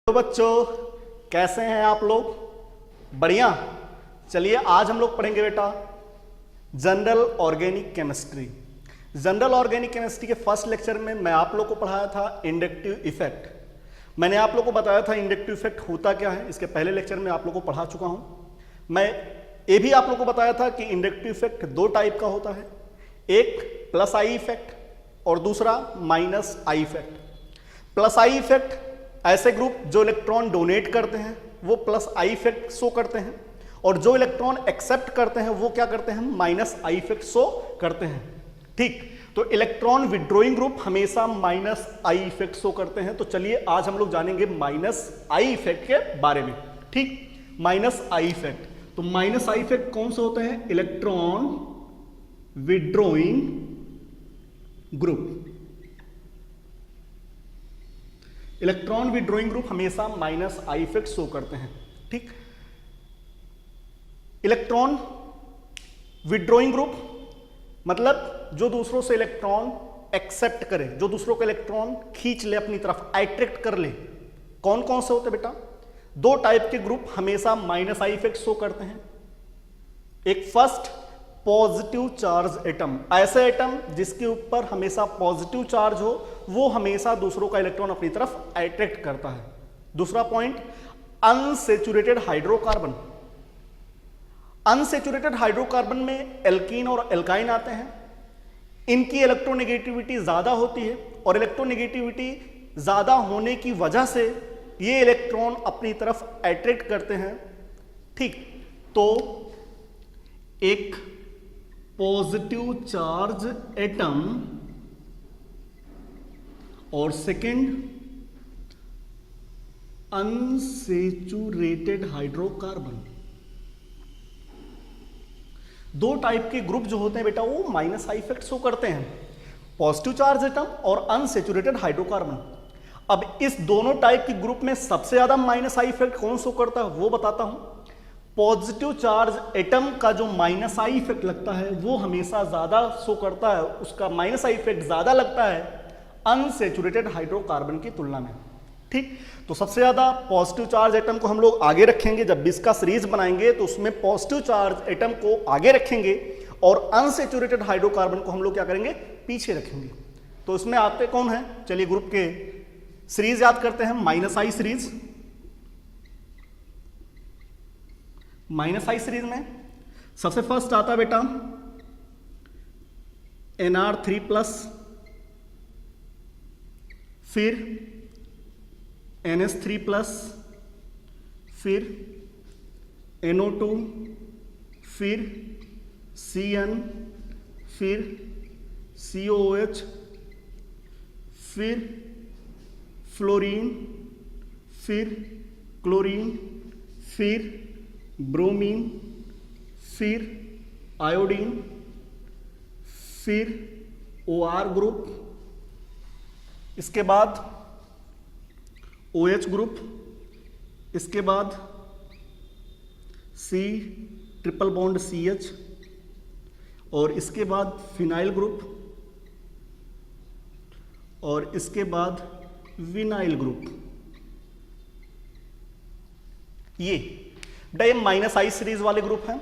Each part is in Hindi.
तो बच्चों कैसे हैं आप लोग? बढ़िया। चलिए आज हम लोग पढ़ेंगे बेटा general organic chemistry. General organic chemistry के फर्स्ट लेक्चर में मैं आप लोग को पढ़ाया था इंडक्टिव इफेक्ट। मैंने आप लोग को बताया था इंडक्टिव इफेक्ट होता क्या है। इसके पहले लेक्चर में आप लोग को पढ़ा चुका हूं। मैं ये भी आप लोग को बताया था कि इंडक्टिव इफेक्ट दो टाइप का होता है, एक प्लस आई इफेक्ट और दूसरा minus I effect. Plus I effect ऐसे ग्रुप जो इलेक्ट्रॉन डोनेट करते हैं वो प्लस आई इफेक्ट शो करते हैं, और जो इलेक्ट्रॉन एक्सेप्ट करते हैं वो क्या करते हैं, माइनस आई इफेक्ट शो करते हैं। ठीक, तो इलेक्ट्रॉन विड्रॉइंग ग्रुप हमेशा माइनस आई इफेक्ट शो करते हैं। तो चलिए आज हम लोग जानेंगे माइनस आई इफेक्ट के बारे में। ठीक, माइनस आई इफेक्ट। तो माइनस आई इफेक्ट कौन से होते हैं? Electron withdrawing group. Electron withdrawing group हमेशा माइनस आई इफेक्ट शो करते हैं। ठीक, इलेक्ट्रॉन विड्रॉइंग ग्रुप मतलब जो दूसरों से इलेक्ट्रॉन एक्सेप्ट करे, जो दूसरों को इलेक्ट्रॉन खींच ले अपनी तरफ, अट्रैक्ट कर ले। कौन कौन से होते बेटा? दो टाइप के ग्रुप हमेशा माइनस आई इफेक्ट शो करते हैं। एक फर्स्ट पॉजिटिव चार्ज एटम, ऐसे एटम जिसके ऊपर हमेशा पॉजिटिव चार्ज हो वो हमेशा दूसरों का इलेक्ट्रॉन अपनी तरफ अट्रैक्ट करता है। दूसरा point unsaturated hydrocarbon. Unsaturated hydrocarbon में एल्कीन और एल्काइन आते हैं। इनकी इलेक्ट्रोनेगेटिविटी ज्यादा होती है और इलेक्ट्रोनेगेटिविटी ज्यादा होने की वजह से ये इलेक्ट्रॉन अपनी तरफ अट्रैक्ट करते हैं। ठीक, तो एक पॉजिटिव चार्ज एटम और सेकेंड अनसैचुरेटेड हाइड्रोकार्बन, दो टाइप के ग्रुप जो होते हैं बेटा वो माइनस आई इफेक्ट शो करते हैं, पॉजिटिव चार्ज एटम और अनसैचुरेटेड हाइड्रोकार्बन। अब इस दोनों टाइप के ग्रुप में सबसे ज्यादा माइनस आई इफेक्ट कौन शो करता है वो बताता हूं। पॉजिटिव चार्ज एटम का जो माइनस आई इफेक्ट लगता है वो हमेशा ज्यादा शो करता है, उसका माइनस आई इफेक्ट ज्यादा लगता है अनसैचुरेटेड हाइड्रोकार्बन की तुलना में। ठीक, तो सबसे ज्यादा पॉजिटिव चार्ज एटम को हम लोग आगे रखेंगे। जब भी इसका सीरीज बनाएंगे तो उसमें पॉजिटिव चार्ज एटम को आगे रखेंगे और अनसैचुरेटेड हाइड्रोकार्बन को हम लोग क्या करेंगे, पीछे रखेंगे। तो इसमें आते कौन है, चलिए ग्रुप के सीरीज याद करते हैं। माइनस आई सीरीज, माइनस आई सीरीज में सबसे फर्स्ट आता बेटा Nr3+, फिर NH3+, फिर NO2, फिर Cn, फिर COOH, फिर फ्लोरीन, फिर क्लोरीन, फिर ब्रोमीन, फिर आयोडीन, फिर OR ग्रुप, इसके बाद OH ग्रुप, इसके बाद C ट्रिपल बॉन्ड CH, और इसके बाद फिनाइल ग्रुप, और इसके बाद विनाइल ग्रुप। ये माइनस आई सीरीज वाले ग्रुप हैं।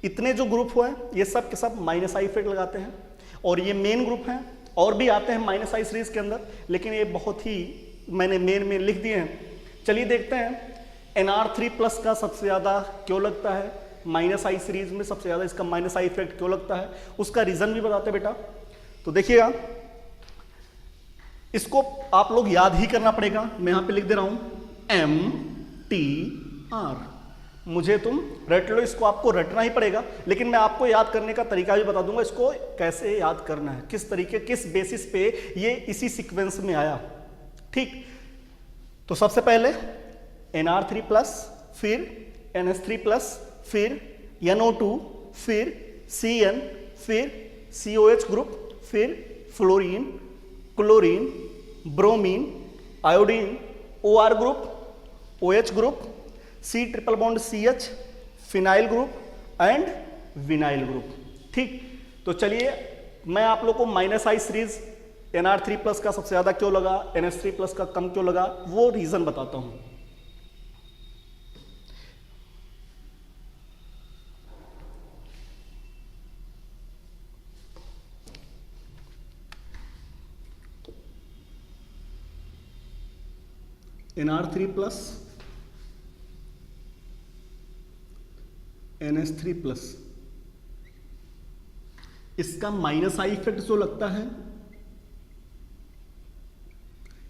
इतने जो ग्रुप हुए ये सब के सब माइनस आई इफेक्ट लगाते हैं, और ये मेन ग्रुप हैं। और भी आते हैं माइनस आई सीरीज के अंदर, लेकिन ये बहुत ही मैंने मेन में लिख दिए हैं। चलिए देखते हैं Nr3+ का सबसे ज्यादा क्यों लगता है माइनस आई सीरीज में, सबसे ज्यादा इसका माइनस आई इफेक्ट क्यों लगता है, उसका रीजन भी बताते हैं बेटा। तो देखिएगा, इसको आप लोग याद ही करना पड़ेगा। मैं यहां पे लिख दे रहा हूं MTR, मुझे तुम रट लो, इसको आपको रटना ही पड़ेगा, लेकिन मैं आपको याद करने का तरीका भी बता दूंगा, इसको कैसे याद करना है, किस तरीके, किस बेसिस पे ये इसी सीक्वेंस में आया। ठीक, तो सबसे पहले Nr3+, फिर NH3+, फिर NO2, फिर Cn, फिर COH ग्रुप, फिर fluorine, chlorine, bromine, iodine, OR group, OH group, C triple bond CH, phenyl group and vinyl group. ठीक, तो चलिए मैं आप लोग को माइनस आई सीरीज Nr3+ का सबसे ज्यादा क्यों लगा, NH3+ का कम क्यों लगा, वो रीजन बताता हूं। NR3 प्लस NH3 प्लस, इसका माइनस आई इफेक्ट जो लगता है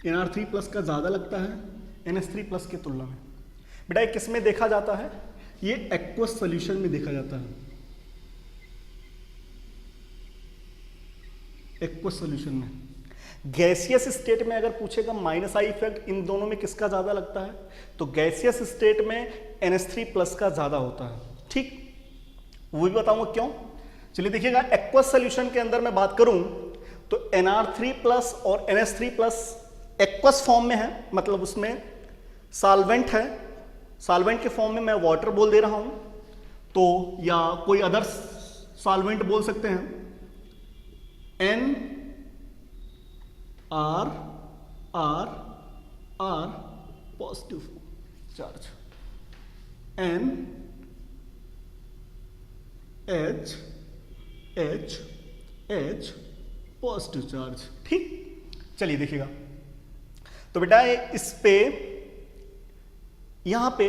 NR3 प्लस का ज्यादा लगता है NH3 प्लस की तुलना में। बेटा ये किस में देखा जाता है? ये एक्वस सॉल्यूशन में देखा जाता है, एक्वस सॉल्यूशन में। गैसियस स्टेट में अगर पूछेगा माइनस आई इफेक्ट इन दोनों में किसका ज्यादा लगता है, तो गैसियस स्टेट में NH3 प्लस का ज्यादा होता है। ठीक, वो भी बताऊंगा क्यों। चलिए देखिएगा, एक्वस सॉल्यूशन के अंदर मैं बात करूं तो NR3 प्लस और NH3 प्लस एक्वस फॉर्म में है, मतलब उसमें सॉल्वेंट है, सॉल्वेंट के फॉर्म में मैं वाटर बोल दे रहा हूं, तो या कोई अदर सॉल्वेंट बोल सकते हैं। NR positive charge, NH positive charge. ठीक, चलिए देखिएगा, तो बेटा इस पे यहां पे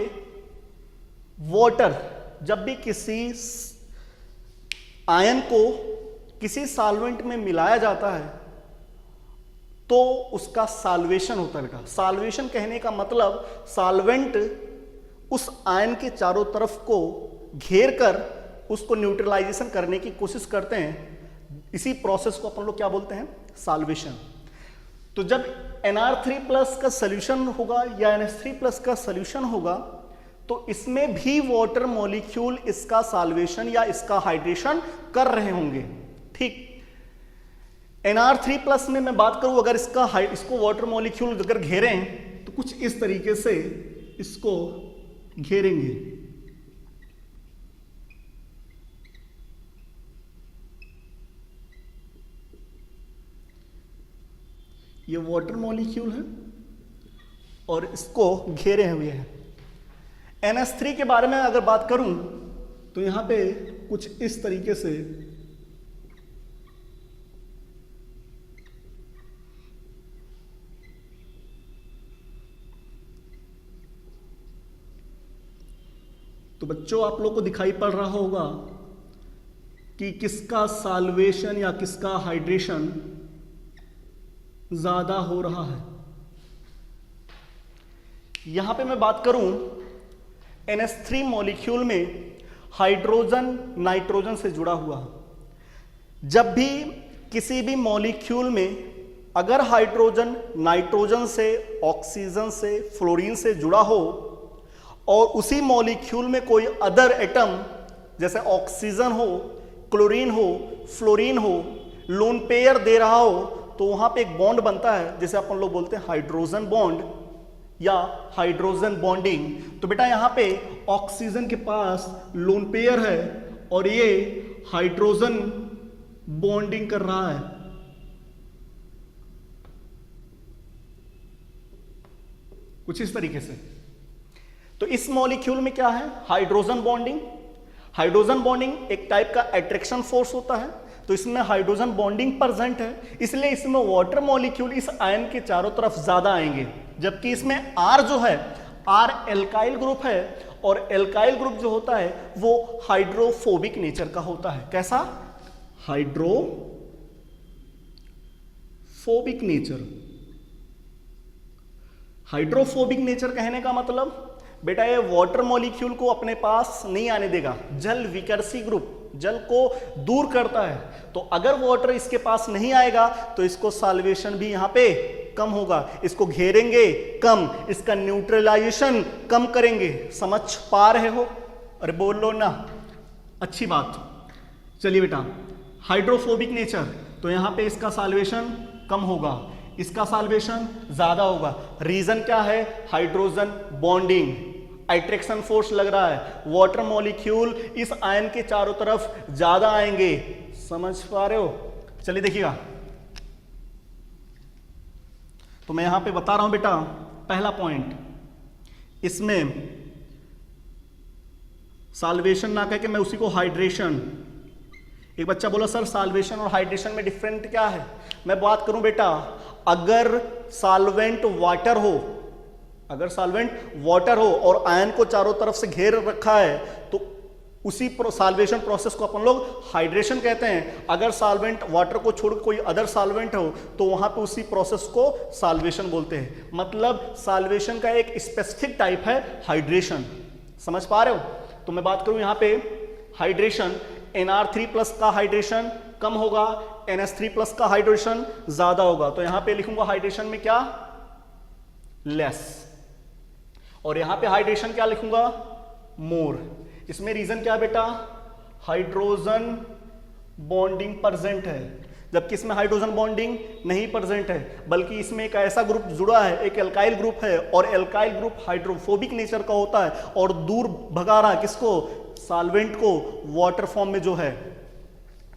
वाटर जब भी किसी आयन को किसी सॉल्वेंट में मिलाया जाता है तो उसका सॉल्वेशन होता है। सॉल्वेशन कहने का मतलब सॉल्वेंट उस आयन के चारों तरफ को घेर कर उसको न्यूट्रलाइजेशन करने की कोशिश करते हैं। इसी प्रोसेस को अपन लोग क्या बोलते हैं? सॉल्वेशन। तो जब NR3 प्लस का सॉल्यूशन होगा या NH3 प्लस का सॉल्यूशन होगा तो इसमें भी वाटर मॉलिक्यूल इसका सॉल्वेशन या इसका हाइड्रेशन कर रहे होंगे। ठीक, NR3 प्लस में मैं बात करूं, अगर इसको वाटर मॉलिक्यूल अगर घेरें तो कुछ इस तरीके से इसको घेरेंगे। ये वाटर मॉलिक्यूल है और इसको घेरे हुए हैं। NH3 के बारे में अगर बात करूं तो यहां पे कुछ इस तरीके से तो बच्चों आप लोग को दिखाई पड़ रहा होगा कि किसका सॉल्वेशन या किसका हाइड्रेशन ज्यादा हो रहा है। यहां पे मैं बात करूं NH3 मॉलिक्यूल में हाइड्रोजन नाइट्रोजन से जुड़ा हुआ। जब भी किसी भी मॉलिक्यूल में अगर हाइड्रोजन नाइट्रोजन से, ऑक्सीजन से, फ्लोरीन से जुड़ा हो और उसी मॉलिक्यूल में कोई अदर एटम जैसे ऑक्सीजन हो, क्लोरीन हो, फ्लोरीन हो, लोन पेयर दे रहा हो तो वहां पे एक बॉन्ड बनता है जिसे अपन लोग बोलते हैं हाइड्रोजन बॉन्ड या हाइड्रोजन बॉन्डिंग। तो बेटा यहां पे ऑक्सीजन के पास लोन पेयर है और ये हाइड्रोजन बॉन्डिंग कर रहा है। कुछ इस तरीके से। तो इस मॉलिक्यूल में क्या है? Hydrogen bonding. हाइड्रोजन बॉन्डिंग एक टाइप का अट्रैक्शन फोर्स होता है, तो इसमें हाइड्रोजन बॉन्डिंग प्रेजेंट है, इसलिए इसमें वाटर मॉलिक्यूल इस आयन के चारों तरफ ज्यादा आएंगे। जबकि इसमें R जो है, R एल्काइल ग्रुप है और एल्काइल ग्रुप जो होता है वो हाइड्रोफोबिक नेचर का होता है। कैसा? Hydrophobic nature. हाइड्रोफोबिक नेचर कहने का मतलब बेटा ये वाटर मॉलिक्यूल को अपने पास नहीं आने देगा। जल विकर्षी ग्रुप जल को दूर करता है, तो अगर वाटर इसके पास नहीं आएगा तो इसको सॉल्वेशन भी यहां पे कम होगा, इसको घेरेंगे कम, इसका न्यूट्रलाइजेशन कम करेंगे। समझ पा रहे हो? अरे बोल लो ना, अच्छी बात। चलिए बेटा, हाइड्रोफोबिक नेचर, तो यहां पे इसका सॉल्वेशन कम होगा, इसका सॉल्वेशन ज्यादा होगा। रीजन क्या है? हाइड्रोजन बॉन्डिंग, अट्रैक्शन फोर्स लग रहा है, वाटर मॉलिक्यूल इस आयन के चारों तरफ ज्यादा आएंगे। समझ पा रहे हो? चलिए देखिएगा, तो मैं यहां पे बता रहा हूं बेटा, पहला पॉइंट, इसमें सॉल्वेशन ना कह के मैं उसी को हाइड्रेशन। एक बच्चा बोला सर सॉल्वेशन और हाइड्रेशन में डिफरेंट क्या है? मैं बात करूं बेटा, अगर सॉल्वेंट वाटर हो अगर सॉल्वेंट वाटर हो और आयन को चारों तरफ से घेर रखा है तो उसी सॉल्वेशन प्रोसेस को अपन लोग हाइड्रेशन कहते हैं। अगर सॉल्वेंट वाटर को छोड़ कोई अदर सॉल्वेंट हो तो वहां पे उसी प्रोसेस को सॉल्वेशन बोलते हैं। मतलब सॉल्वेशन का एक स्पेसिफिक टाइप है हाइड्रेशन। समझ पा रहे हो? तो मैं बात करूं यहां पे हाइड्रेशन, NR3+ का हाइड्रेशन कम होगा, NH3+ का हाइड्रेशन ज्यादा होगा। तो यहां पे लिखूंगा हाइड्रेशन में क्या, लेस, और यहां पे हाइड्रेशन क्या लिखूंगा, मोर। इसमें रीजन क्या बेटा, हाइड्रोजन बॉन्डिंग प्रेजेंट है, जबकि इसमें हाइड्रोजन बॉन्डिंग नहीं प्रेजेंट है, बल्कि इसमें एक ऐसा ग्रुप जुड़ा है, एक एल्काइल ग्रुप है, और एल्काइल ग्रुप हाइड्रोफोबिक नेचर का होता है और दूर भगा रहा है किसको, सॉल्वेंट को, वाटर फॉर्म में जो है।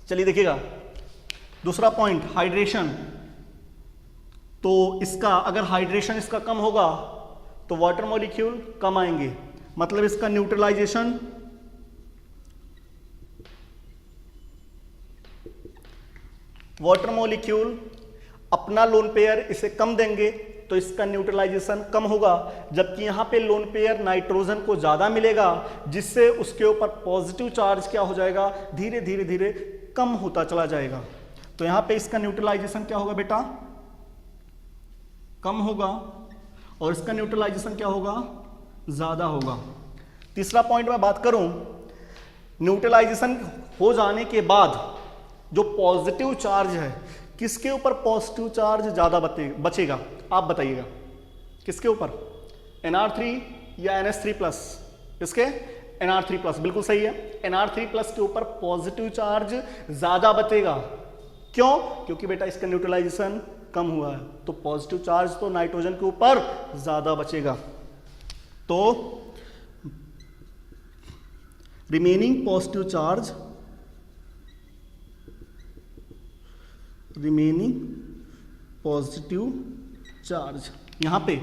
चलिए देखिएगा दूसरा पॉइंट, हाइड्रेशन। तो इसका अगर हाइड्रेशन इसका कम होगा तो वाटर मॉलिक्यूल कम आएंगे, मतलब इसका न्यूट्रलाइजेशन वाटर मॉलिक्यूल अपना लोन पेयर इसे कम देंगे तो इसका न्यूट्रलाइजेशन कम होगा, जबकि यहां पे लोन पेयर नाइट्रोजन को ज्यादा मिलेगा, जिससे उसके ऊपर पॉजिटिव चार्ज क्या हो जाएगा, धीरे धीरे धीरे कम होता चला जाएगा। तो यहां पे इसका न्यूट्रलाइजेशन क्या होगा बेटा, कम होगा, और इसका न्यूट्रलाइजेशन क्या होगा, ज्यादा होगा। तीसरा पॉइंट मैं बात करूं, न्यूट्रलाइजेशन हो जाने के बाद जो पॉजिटिव चार्ज है, किसके ऊपर पॉजिटिव चार्ज ज्यादा बचेगा, आप बताइएगा किसके ऊपर, NR3 या NH3+? इसके NR3+, बिल्कुल सही है, NR3+ के ऊपर पॉजिटिव चार्ज ज्यादा बचेगा। क्यों? क्योंकि बेटा इसका न्यूट्रलाइजेशन कम हुआ है, तो पॉजिटिव चार्ज तो नाइट्रोजन के ऊपर ज्यादा बचेगा। तो remaining positive charge, remaining positive charge यहां पे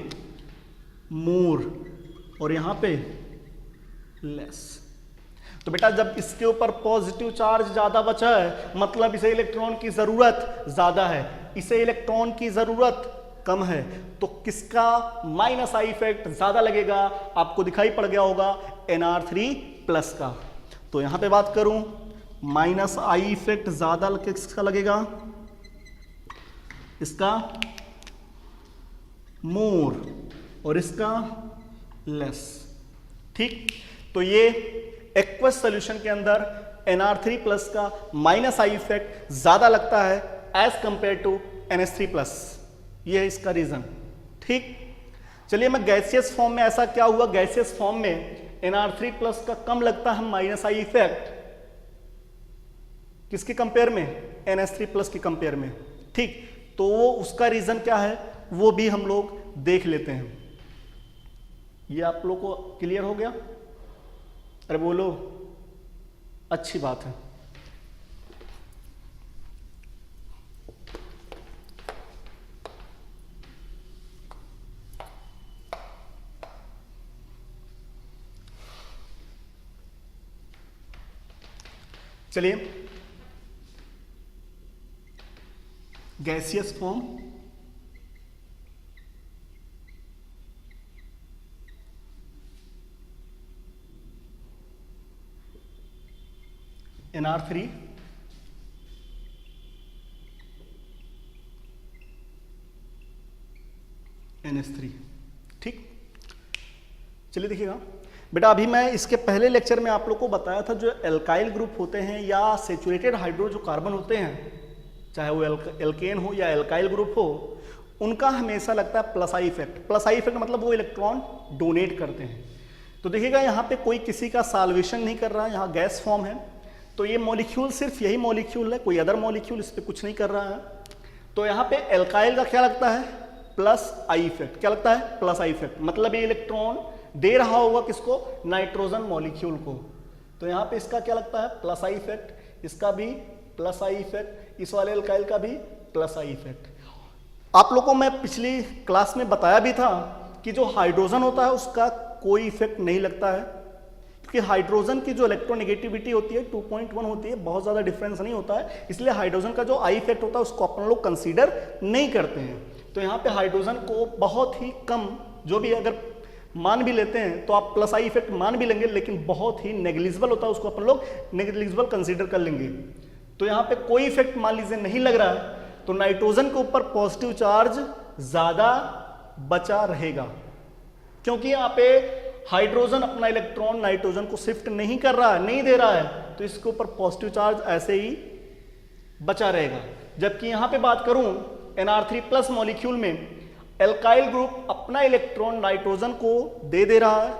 मोर और यहां पे लेस। तो बेटा जब इसके ऊपर पॉजिटिव चार्ज ज्यादा बचा है, मतलब इसे इलेक्ट्रॉन की जरूरत ज्यादा है, इसे इलेक्ट्रॉन की जरूरत कम है, तो किसका माइनस आई इफेक्ट ज्यादा लगेगा, आपको दिखाई पड़ गया होगा NR3+ का। तो यहां पे बात करूं, माइनस आई इफेक्ट ज्यादा किसका लगेगा, इसका मोर और इसका लेस। ठीक, तो ये एक्वस सॉल्यूशन के अंदर NR3+ का माइनस आई इफेक्ट ज्यादा लगता है एज कंपेयर टू NH3+, ये है इसका रीजन। ठीक, चलिए मैं गैसियस फॉर्म में ऐसा क्या हुआ, गैसियस फॉर्म में NR3+ का कम लगता है माइनस आई इफेक्ट, किसके कंपेयर में, NH3+ के कंपेयर में। ठीक, तो वो उसका रीजन क्या है वो भी हम लोग देख लेते हैं। ये आप लोग को क्लियर हो गया? अरे बोलो, अच्छी बात है। चलिए गैसियस फॉर्म, NR3 NH3। ठीक, चलिए देखिएगा बेटा, अभी मैं इसके पहले लेक्चर में आप लोग को बताया था जो एल्काइल ग्रुप होते हैं या सेचुरेटेड हाइड्रो जो कार्बन होते हैं, चाहे वो एल्केन हो या एल्काइल ग्रुप हो, उनका हमेशा लगता है plus I effect. Plus I effect मतलब वो इलेक्ट्रॉन डोनेट करते हैं। तो देखिएगा यहाँ पे कोई किसी का सॉल्वेशन नहीं कर रहा है, यहाँ गैस फॉर्म है, तो ये मॉलिक्यूल सिर्फ यही मॉलिक्यूल है, कोई अदर मॉलिक्यूल इस पर कुछ नहीं कर रहा है। तो यहाँ पे एल्काइल का क्या लगता है, प्लस आई इफेक्ट। क्या लगता है, प्लस आई इफेक्ट, मतलब ये इलेक्ट्रॉन दे रहा होगा किसको, नाइट्रोजन मॉलिक्यूल को। तो यहाँ पे इसका क्या लगता है, प्लस आई इफेक्ट, इसका भी प्लस आई इफेक्ट, इस वाले एल्काइल का भी प्लस आई इफेक्ट। आप लोगों को मैं पिछली क्लास में बताया भी था कि जो हाइड्रोजन होता है उसका कोई इफेक्ट नहीं लगता है, क्योंकि हाइड्रोजन की जो इलेक्ट्रोनेगेटिविटी होती है 2.1 होती है, बहुत ज्यादा डिफरेंस नहीं होता है, इसलिए हाइड्रोजन का जो आई इफेक्ट होता है उसको अपन लोग कंसीडर नहीं करते हैं। तो यहाँ पे हाइड्रोजन को बहुत ही कम जो भी अगर मान भी लेते हैं तो आप प्लस आई इफेक्ट मान भी लेंगे, लेकिन बहुत ही नेग्लिजिबल होता है, उसको अपन लोग नेग्लिजिबल कंसीडर कर लेंगे। तो यहाँ पे कोई इफेक्ट मान लीजिए नहीं लग रहा है, तो नाइट्रोजन के ऊपर पॉजिटिव चार्ज ज्यादा बचा रहेगा, क्योंकि यहाँ पे हाइड्रोजन अपना इलेक्ट्रॉन नाइट्रोजन को शिफ्ट नहीं कर रहा है, नहीं दे रहा है, तो इसके ऊपर पॉजिटिव चार्ज ऐसे ही बचा रहेगा। जबकि यहां पे बात करूं Nr3+ मॉलिक्यूल में एल्काइल ग्रुप अपना इलेक्ट्रॉन नाइट्रोजन को दे रहा है,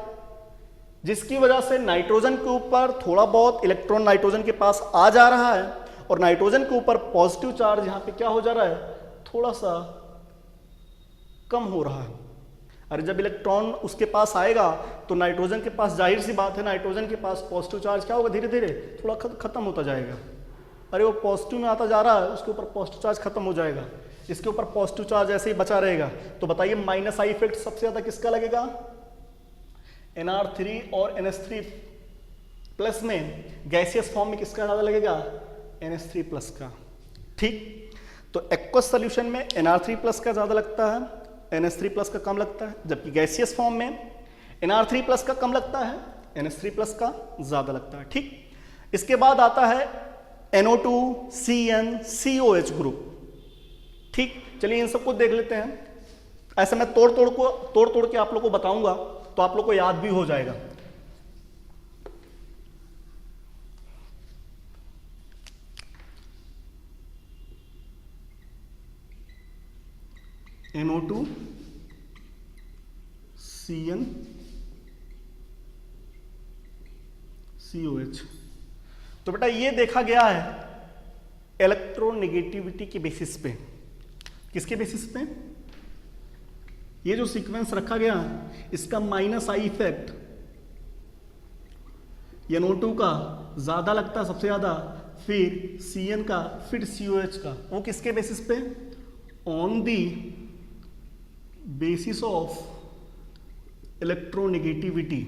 जिसकी वजह से नाइट्रोजन के ऊपर थोड़ा बहुत इलेक्ट्रॉन नाइट्रोजन के पास आ जा रहा है, और नाइट्रोजन के ऊपर पॉजिटिव चार्ज यहां पे क्या हो जा रहा है, थोड़ा सा कम हो रहा है। अरे जब इलेक्ट्रॉन उसके पास आएगा तो नाइट्रोजन के पास, जाहिर सी बात है, नाइट्रोजन के पास पॉजिटिव चार्ज क्या होगा, धीरे धीरे थोड़ा खत्म होता जाएगा। अरे वो पॉजिटिव में आता जा रहा है, उसके ऊपर पॉजिटिव चार्ज खत्म हो जाएगा, इसके ऊपर पॉजिटिव चार्ज ऐसे ही बचा रहेगा। तो बताइए माइनस आई इफेक्ट सबसे ज्यादा किसका लगेगा, Nr3 और NH3+ में गैसियस फॉर्म में किसका ज्यादा लगेगा, NH3+ का। ठीक, तो एक्वस सोल्यूशन में Nr3+ का ज्यादा लगता है, NH3+ का कम लगता है, जबकि गैसियस फॉर्म में Nr3+ का कम लगता है, NH3+ का ज्यादा लगता है। ठीक, इसके बाद आता है NO2 CnCOH ग्रुप। ठीक, चलिए इन सबको देख लेते हैं। ऐसे मैं तोड़ तोड़ के आप लोग को बताऊंगा, तो आप लोग को याद भी हो जाएगा। NO2 CnCOH। तो बेटा ये देखा गया है इलेक्ट्रोनेगेटिविटी के बेसिस पे। किसके बेसिस पे, ये जो सीक्वेंस रखा गया इसका माइनस आई इफेक्ट NO2 का ज्यादा लगता है सबसे ज्यादा, फिर Cn का, फिर COH का। वो किसके बेसिस पे, on the basis of electronegativity.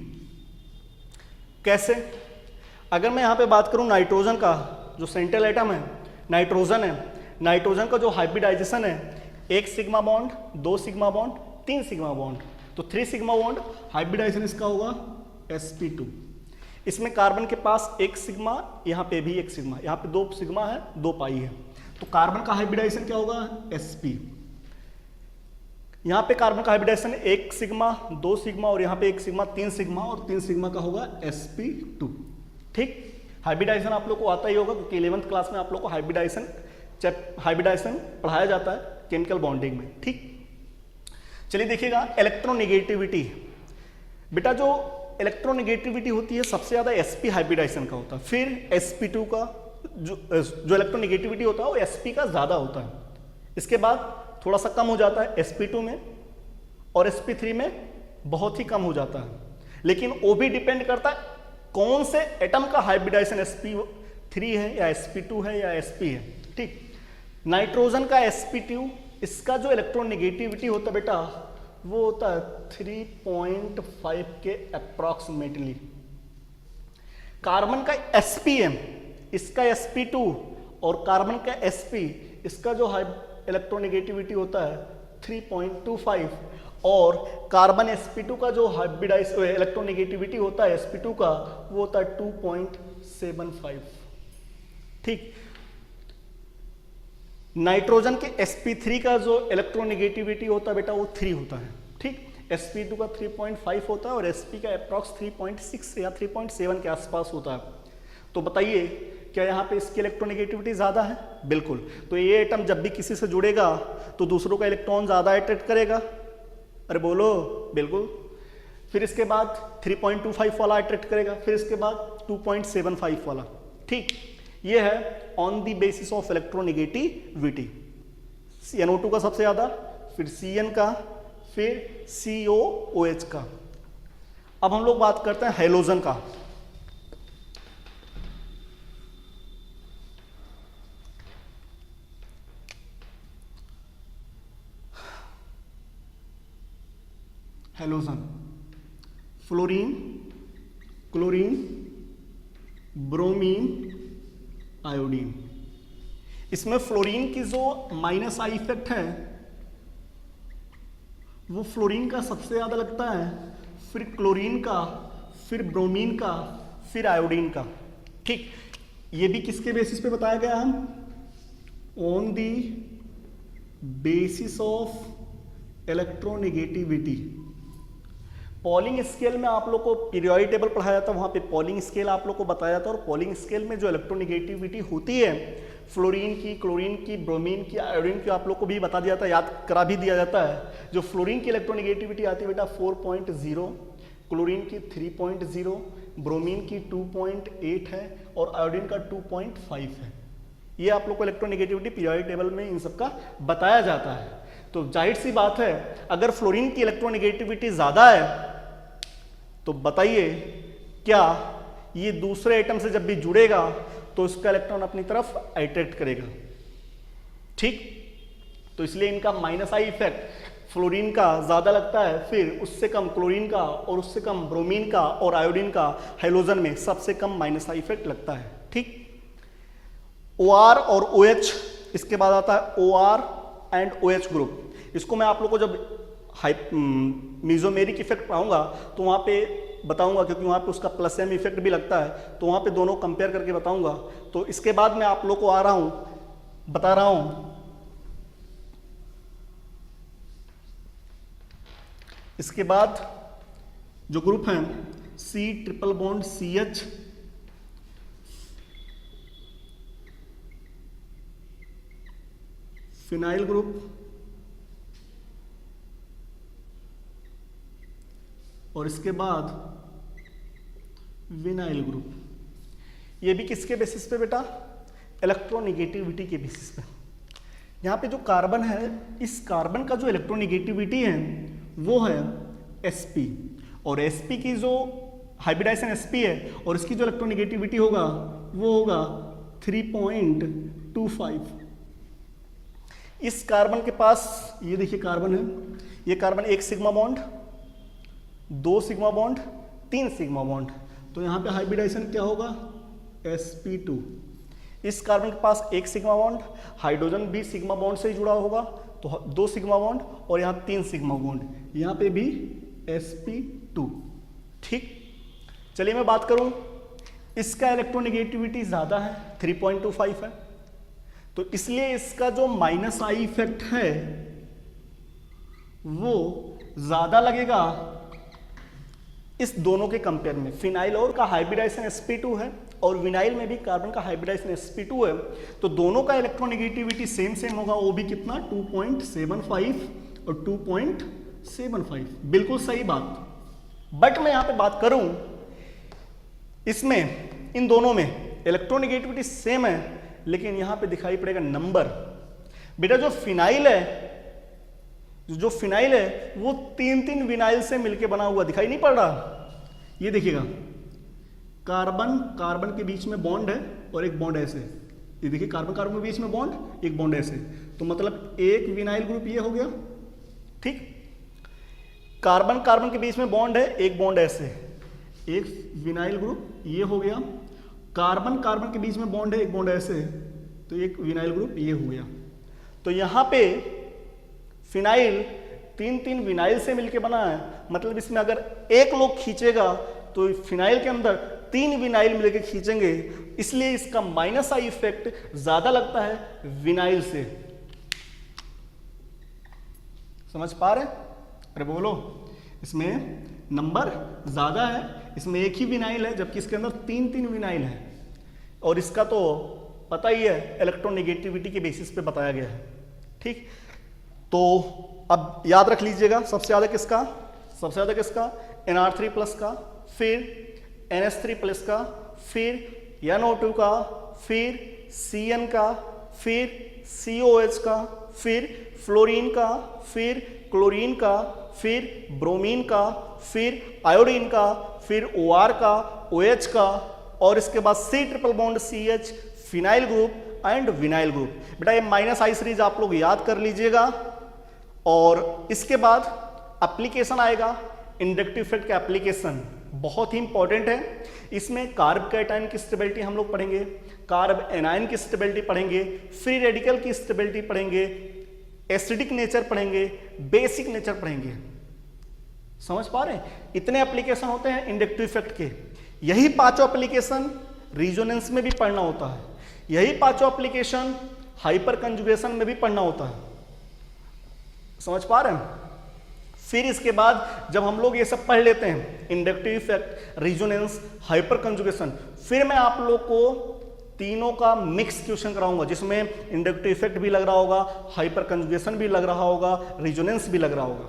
कैसे, अगर मैं यहां पे बात करूं नाइट्रोजन का, जो सेंट्रल एटम है नाइट्रोजन है, नाइट्रोजन का जो हाइब्रिडाइजेशन है, 1 sigma bond, 2 sigma bond, 3 sigma bond, तो 3 सिग्मा बॉन्ड हाइब्रिडाइजेशन इसका होगा sp2। इसमें कार्बन के पास 1 सिग्मा, यहाँ पे भी 1 सिग्मा, यहाँ पे 2 सिग्मा है, 2 पाई है, तो कार्बन का हाइब्रिडाइजेशन क्या होगा, sp। यहाँ पे कार्बन का हाइब्रिडाइजेशन 1 सिग्मा, 2 सिग्मा, और यहाँ पे 1 सिग्मा, 3 सिग्मा, और 3 सिग्मा का होगा sp2। ठीक, हाइब्रिडाइजेशन आप लोग को आता ही होगा, क्योंकि 11th क्लास में आप लोग को हाइब्रिडाइजेशन पढ़ाया जाता है केमिकल बॉन्डिंग में। ठीक, चलिए देखिएगा इलेक्ट्रोनेगेटिविटी। बेटा जो इलेक्ट्रोनेगेटिविटी होती है सबसे ज्यादा sp हाइब्रिडाइजेशन का होता है, फिर sp2 का जो इलेक्ट्रोनेगेटिविटी होता है वो sp का ज्यादा होता है, इसके बाद थोड़ा सा कम हो जाता है sp2 में, और sp3 में बहुत ही कम हो जाता है। लेकिन वो भी डिपेंड करता है कौन से एटम का हाइब्रिडाइजेशन sp3 है या sp2 है या sp है। ठीक, नाइट्रोजन का sp2, इसका जो इलेक्ट्रोनेगेटिविटी होता है बेटा वो होता है 3.5 के अप्रॉक्सीमेटली। कार्बन का sp इसका sp2 और कार्बन का sp, इसका जो इलेक्ट्रोनेगेटिविटी होता है 3.25, और कार्बन sp2 का जो हाइब्रिडाइज इलेक्ट्रोनेगेटिविटी होता है sp2 का वो होता है 2.75। ठीक, नाइट्रोजन के sp3 का जो इलेक्ट्रोनेगेटिविटी होता है बेटा वो 3 होता है। ठीक, sp2 का 3.5 होता है, और sp का अप्रॉक्स 3.6 या 3.7 के आसपास होता है। तो बताइए क्या यहाँ पे इसकी इलेक्ट्रोनेगेटिविटी ज्यादा है, बिल्कुल। तो ये एटम जब भी किसी से जुड़ेगा तो दूसरों का इलेक्ट्रॉन ज्यादा अट्रैक्ट करेगा, अरे बोलो, बिल्कुल। फिर इसके बाद 3.25 वाला अट्रैक्ट करेगा, फिर इसके बाद 2.75 वाला। ठीक, ये है on the basis of electronegativity. NO2 का सबसे ज्यादा, फिर Cn का, फिर COOH का। अब हम लोग बात करते हैं हैलोजन का। Halogen, fluorine, chlorine, bromine, iodine. इसमें फ्लोरीन की जो माइनस आई इफेक्ट है वो फ्लोरीन का सबसे ज़्यादा लगता है, फिर क्लोरीन का, फिर ब्रोमीन का, फिर आयोडीन का। ठीक, ये भी किसके बेसिस पे बताया गया हम? On the basis of electronegativity. Polling scale में आप लोग को पीरियोडिक टेबल पढ़ाया था, वहाँ पे पॉलिंग स्केल आप लोग को बताया था, और पॉलिंग स्केल में जो इलेक्ट्रोनेगेटिविटी होती है फ्लोरीन की, क्लोरीन की, ब्रोमीन की, आयोडीन की, आप लोग को भी बता दिया था, याद करा भी दिया जाता है। जो फ्लोरीन की इलेक्ट्रोनेगेटिविटी आती है बेटा 4.0, क्लोरीन की 3.0, ब्रोमीन की 2.8 है, और आयोडीन का 2.5 है। ये आप लोग को इलेक्ट्रोनेगेटिविटी पीरियोडिक टेबल में इन सब का बताया जाता है। तो जाहिर सी बात है, अगर फ्लोरीन की इलेक्ट्रोनेगेटिविटी ज़्यादा है तो बताइए क्या ये दूसरे एटम से जब भी जुड़ेगा तो इसका इलेक्ट्रॉन अपनी तरफ अट्रैक्ट करेगा। ठीक, तो इसलिए इनका माइनस आई इफेक्ट फ्लोरीन का ज़्यादा लगता है, फिर उससे कम क्लोरीन का, और उससे कम ब्रोमीन का और आयोडीन का, हाइड्रोजन में सबसे कम माइनस आई इफेक्ट लगता है। ठीक, OR और OH, इसके बाद आता है OR एंड OH ग्रुप। इसको मैं आप लोग को जब मीजोमेरिक इफेक्ट पढ़ाऊंगा तो वहाँ पे बताऊंगा, क्योंकि वहाँ पे उसका प्लस एम इफेक्ट भी लगता है, तो वहाँ पे दोनों कंपेयर करके बताऊंगा। तो इसके बाद मैं आप लोग को बता रहा हूँ इसके बाद जो ग्रुप हैं C triple bond CH, phenyl group, और इसके बाद विनाइल ग्रुप। ये भी किसके बेसिस पे बेटा? इलेक्ट्रोनेगेटिविटी के बेसिस पे। यहाँ पे जो कार्बन है, इस कार्बन का जो इलेक्ट्रोनेगेटिविटी है वो है sp, और sp की जो हाइब्रिडाइजेशन sp है और इसकी जो इलेक्ट्रोनेगेटिविटी होगा वो होगा 3.25। इस कार्बन के पास ये देखिए कार्बन है, ये carbon 1 sigma bond, 2 sigma bond, 3 sigma bond, तो यहाँ पे हाइब्रिडाइजेशन क्या होगा? sp2। इस कार्बन के पास 1 सिग्मा बॉन्ड, हाइड्रोजन भी सिग्मा बॉन्ड से ही जुड़ा होगा, तो 2 सिग्मा बॉन्ड, और यहाँ 3 सिग्मा बॉन्ड, यहाँ पे भी sp2। ठीक, चलिए मैं बात करूँ, इसका इलेक्ट्रोनेगेटिविटी ज़्यादा है, 3.25 है, तो इसलिए इसका जो माइनस आई इफेक्ट है वो ज़्यादा लगेगा इस दोनों के कंपेयर में। फिनाइल और का हाइब्रिडाइजेशन sp2 है, और विनाइल में भी कार्बन का हाइब्रिडाइजेशन sp2 है, तो दोनों का इलेक्ट्रोनेगेटिविटी सेम होगा, वो भी कितना? 2.75 और 2.75। बिल्कुल सही बात। बट मैं यहां पे बात करूं, इसमें इन दोनों में इलेक्ट्रोनेगेटिविटी सेम है, लेकिन यहां पे दिखाई पड़ेगा नंबर। बेटा जो फिनाइल है वो 3 विनाइल से मिलके बना हुआ दिखाई नहीं पड़ रहा। ये देखिएगा, कार्बन के बीच में बॉन्ड है और एक बॉन्ड ऐसे, ये देखिए कार्बन के बीच में बॉन्ड, एक बॉन्ड ऐसे, तो मतलब एक विनाइल ग्रुप ये हो गया। ठीक, कार्बन के बीच में बॉन्ड है, एक बॉन्ड ऐसे, एक विनाइल ग्रुप ये हो गया। कार्बन के बीच में बॉन्ड है, एक बॉन्ड ऐसे, तो एक विनाइल ग्रुप ये हो गया। तो यहाँ पे फिनाइल 3 विनाइल से मिलके बना है, मतलब इसमें अगर एक लोग खींचेगा तो फिनाइल के अंदर 3 विनाइल मिलके खींचेंगे, इसलिए इसका माइनस आई इफेक्ट ज्यादा लगता है विनाइल से। समझ पा रहे? अरे बोलो, इसमें नंबर ज्यादा है, इसमें एक ही विनाइल है, जबकि इसके अंदर 3 विनाइल है, और इसका तो पता ही है इलेक्ट्रोनेगेटिविटी के बेसिस पे बताया गया है। ठीक, तो अब याद रख लीजिएगा, सबसे ज्यादा किसका? NR3+ का, फिर NH3+ का, फिर NO2 का, फिर CN का, फिर COH का, फिर फ्लोरीन का, फिर क्लोरीन का, फिर ब्रोमीन का, फिर आयोडीन का, फिर OR का, OH का, और इसके बाद C triple bond CH, phenyl group and vinyl group. बेटा ये माइनस आई सीरीज आप लोग याद कर लीजिएगा। और इसके बाद एप्लीकेशन आएगा, इंडक्टिव इफेक्ट का एप्लीकेशन बहुत ही इंपॉर्टेंट है। इसमें कार्ब कैटायन की स्टेबिलिटी हम लोग पढ़ेंगे, कार्ब एनायन की स्टेबिलिटी पढ़ेंगे, फ्री रेडिकल की स्टेबिलिटी पढ़ेंगे, एसिडिक नेचर पढ़ेंगे, बेसिक नेचर पढ़ेंगे। समझ पा रहे हैं? इतने एप्लीकेशन होते हैं इंडक्टिव इफेक्ट के। यही पांचों एप्लीकेशन रिजोनेंस में भी पढ़ना होता है, यही पांचों एप्लीकेशन हाइपर कंजुगेशन में भी पढ़ना होता है। समझ पा रहे हैं? फिर इसके बाद जब हम लोग ये सब पढ़ लेते हैं, inductive effect, resonance, hyper conjugation, फिर मैं आप लोग को तीनों का मिक्स क्वेश्चन कराऊंगा, जिसमें इंडक्टिव इफेक्ट भी लग रहा होगा, हाइपर कंजुगेशन भी लग रहा होगा, रिजोनेंस भी लग रहा होगा।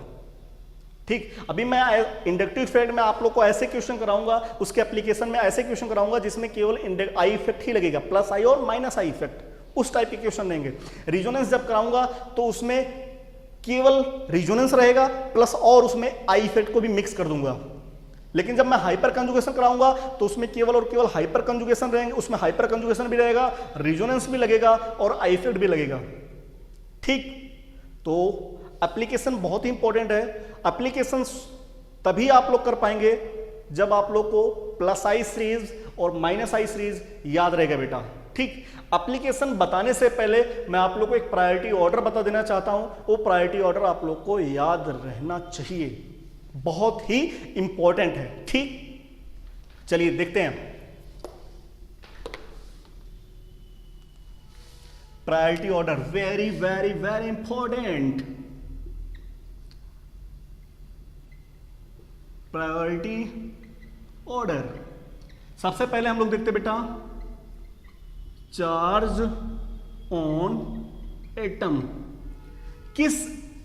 ठीक, अभी मैं इंडक्टिव इफेक्ट में आप लोग को ऐसे क्वेश्चन कराऊंगा, उसके एप्लीकेशन में ऐसे क्वेश्चन कराऊंगा जिसमें केवल आई इफेक्ट ही लगेगा, प्लस आई और माइनस आई इफेक्ट, उस टाइप के क्वेश्चन देंगे। रिजोनेंस जब कराऊंगा तो उसमें केवल रिजोनेंस रहेगा प्लस और उसमें आई इफेक्ट को भी मिक्स कर दूंगा। लेकिन जब मैं हाइपर कंजुगेशन कराऊंगा तो उसमें केवल और केवल हाइपर कंजुगेशन रहेंगे, उसमें हाइपर कंजुगेशन भी रहेगा, रिजोनेंस भी लगेगा और आई इफेक्ट भी लगेगा। ठीक, तो एप्लीकेशन बहुत ही इंपॉर्टेंट है। एप्लीकेशन तभी आप लोग कर पाएंगे जब आप लोग को प्लस आई सीरीज और माइनस आई सीरीज याद रहेगा बेटा। ठीक, एप्लीकेशन बताने से पहले मैं आप लोग को एक प्रायोरिटी ऑर्डर बता देना चाहता हूं, वो प्रायोरिटी ऑर्डर आप लोग को याद रहना चाहिए, बहुत ही इंपॉर्टेंट है। ठीक, चलिए देखते हैं। Priority order very very very important. Priority order, सबसे पहले हम लोग देखते बेटा चार्ज ऑन एटम। किस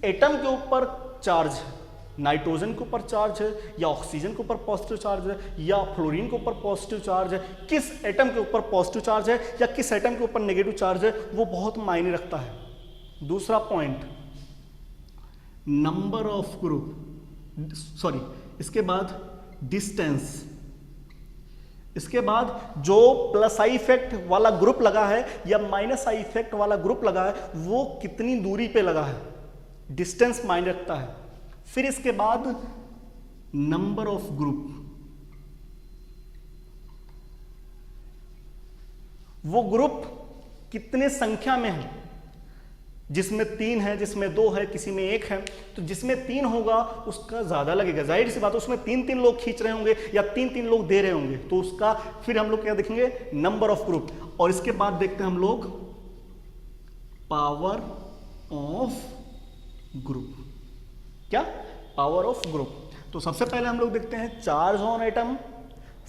एटम के ऊपर चार्ज है? नाइट्रोजन के ऊपर चार्ज है, या ऑक्सीजन के ऊपर पॉजिटिव चार्ज है, या फ्लोरीन के ऊपर पॉजिटिव चार्ज है? किस एटम के ऊपर पॉजिटिव चार्ज है या किस एटम के ऊपर नेगेटिव चार्ज है, वो बहुत मायने रखता है। दूसरा point, number of group, sorry, इसके बाद डिस्टेंस, इसके बाद जो प्लस आई इफेक्ट वाला ग्रुप लगा है या माइनस आई इफेक्ट वाला ग्रुप लगा है वो कितनी दूरी पे लगा है, डिस्टेंस मायने रखता है। फिर इसके बाद नंबर ऑफ ग्रुप, वो ग्रुप कितने संख्या में है, जिसमें 3 है, जिसमें 2 है, किसी में 1 है। तो जिसमें 3 होगा उसका ज्यादा लगेगा, जाहिर सी बात है, उसमें 3-3 लोग खींच रहे होंगे या 3-3 लोग दे रहे होंगे, तो उसका फिर हम लोग क्या देखेंगे, नंबर ऑफ ग्रुप। और इसके बाद देखते हैं हम लोग पावर ऑफ ग्रुप। क्या? Power of group. तो सबसे पहले हम लोग देखते हैं चार्ज ऑन एटम,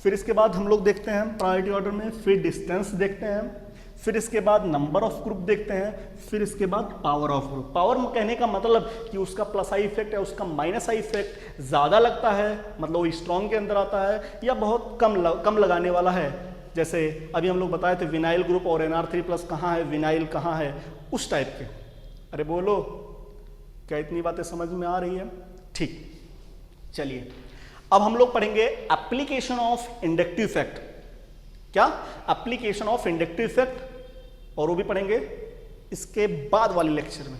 फिर इसके बाद हम लोग देखते हैं प्रायोरिटी ऑर्डर में, फिर डिस्टेंस देखते हैं, फिर इसके बाद नंबर ऑफ ग्रुप देखते हैं, फिर इसके बाद पावर ऑफ ग्रुप। पावर कहने का मतलब कि उसका प्लस आई इफेक्ट है, उसका माइनस आई इफेक्ट ज्यादा लगता है, मतलब वो स्ट्रॉन्ग के अंदर आता है, या बहुत कम लगाने वाला है। जैसे अभी हम लोग बताए थे विनाइल ग्रुप और NR3+ कहाँ है, विनाइल कहाँ है, उस टाइप के। अरे बोलो, क्या इतनी बातें समझ में आ रही है? ठीक, चलिए अब हम लोग पढ़ेंगे एप्लीकेशन ऑफ इंडक्टिव इफेक्ट। क्या? एप्लीकेशन ऑफ इंडक्टिव इफेक्ट, और वो भी पढ़ेंगे इसके बाद वाले लेक्चर में।